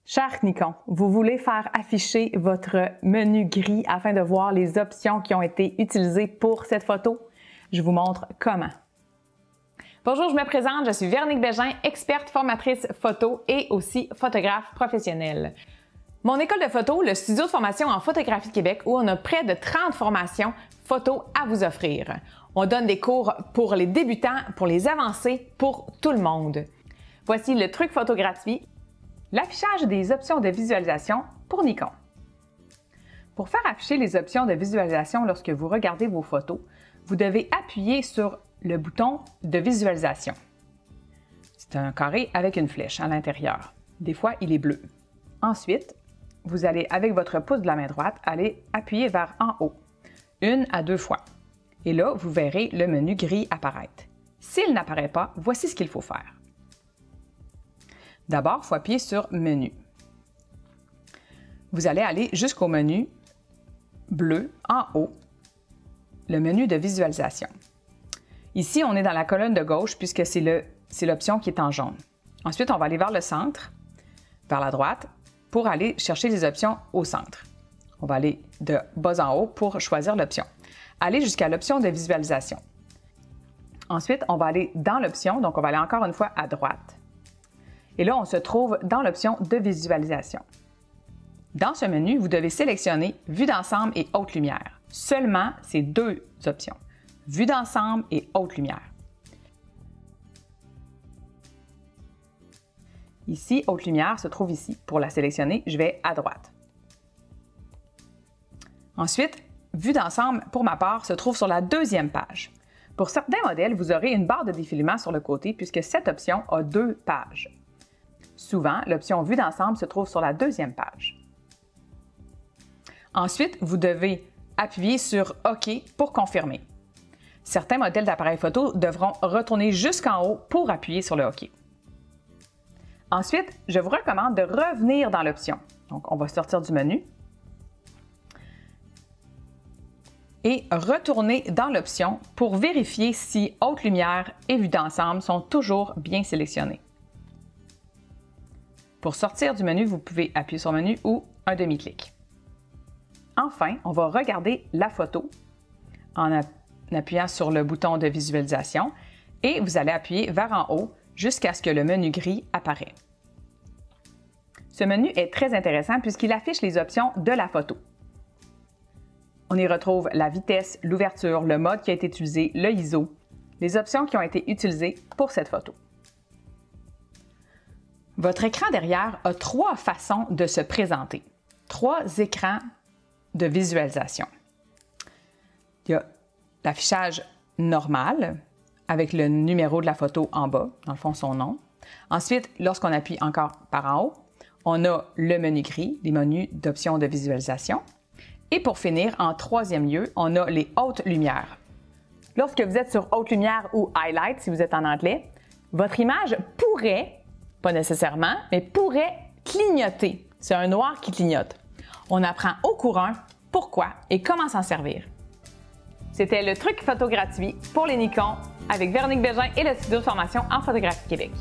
Cher Nikon, vous voulez faire afficher votre menu gris afin de voir les options qui ont été utilisées pour cette photo? Je vous montre comment. Bonjour, je me présente, je suis Véronique Bégin, experte formatrice photo et aussi photographe professionnelle. Mon école de photo, le studio de formation en photographie de Québec, où on a près de 30 formations photo à vous offrir. On donne des cours pour les débutants, pour les avancés, pour tout le monde. Voici le truc photo gratuit. L'affichage des options de visualisation pour Nikon. Pour faire afficher les options de visualisation lorsque vous regardez vos photos, vous devez appuyer sur le bouton de visualisation. C'est un carré avec une flèche à l'intérieur. Des fois, il est bleu. Ensuite, vous allez, avec votre pouce de la main droite, aller appuyer vers en haut, 1 à 2 fois. Et là, vous verrez le menu gris apparaître. S'il n'apparaît pas, voici ce qu'il faut faire. D'abord, il faut appuyer sur « Menu ». Vous allez aller jusqu'au menu bleu en haut, le menu de visualisation. Ici, on est dans la colonne de gauche puisque c'est l'option qui est en jaune. Ensuite, on va aller vers le centre, vers la droite, pour aller chercher les options au centre. On va aller de bas en haut pour choisir l'option. Aller jusqu'à l'option de visualisation. Ensuite, on va aller dans l'option, donc on va aller encore une fois à droite. Et là, on se trouve dans l'option de visualisation. Dans ce menu, vous devez sélectionner Vue d'ensemble et Haute lumière. Seulement ces deux options, Vue d'ensemble et Haute lumière. Ici, Haute lumière se trouve ici. Pour la sélectionner, je vais à droite. Ensuite, Vue d'ensemble, pour ma part, se trouve sur la deuxième page. Pour certains modèles, vous aurez une barre de défilement sur le côté puisque cette option a 2 pages. Souvent, l'option Vue d'ensemble se trouve sur la deuxième page. Ensuite, vous devez appuyer sur OK pour confirmer. Certains modèles d'appareils photo devront retourner jusqu'en haut pour appuyer sur le OK. Ensuite, je vous recommande de revenir dans l'option. Donc, on va sortir du menu et retourner dans l'option pour vérifier si Haute lumière et Vue d'ensemble sont toujours bien sélectionnés. Pour sortir du menu, vous pouvez appuyer sur Menu ou un demi-clic. Enfin, on va regarder la photo en appuyant sur le bouton de visualisation et vous allez appuyer vers en haut jusqu'à ce que le menu gris apparaît. Ce menu est très intéressant puisqu'il affiche les options de la photo. On y retrouve la vitesse, l'ouverture, le mode qui a été utilisé, le ISO, les options qui ont été utilisées pour cette photo. Votre écran derrière a 3 façons de se présenter, 3 écrans de visualisation. Il y a l'affichage normal avec le numéro de la photo en bas, dans le fond son nom. Ensuite, lorsqu'on appuie encore par en haut, on a le menu gris, les menus d'options de visualisation. Et pour finir, en troisième lieu, on a les hautes lumières. Lorsque vous êtes sur haute lumière ou highlight, si vous êtes en anglais, votre image pourrait, pas nécessairement, mais pourrait clignoter. C'est un noir qui clignote. On apprend au courant pourquoi et comment s'en servir. C'était le truc photo gratuit pour les Nikon avec Véronique Bégin et le studio de formation en photographie Québec.